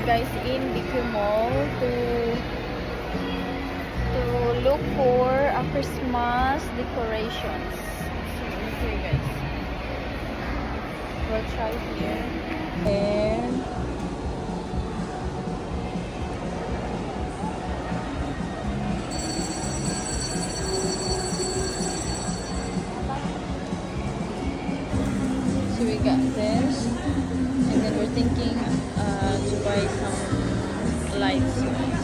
guys in BQ Mall to look for a Christmas decorations. So here guys, we'll try here. And so we got this, and then we're thinking to buy some lights.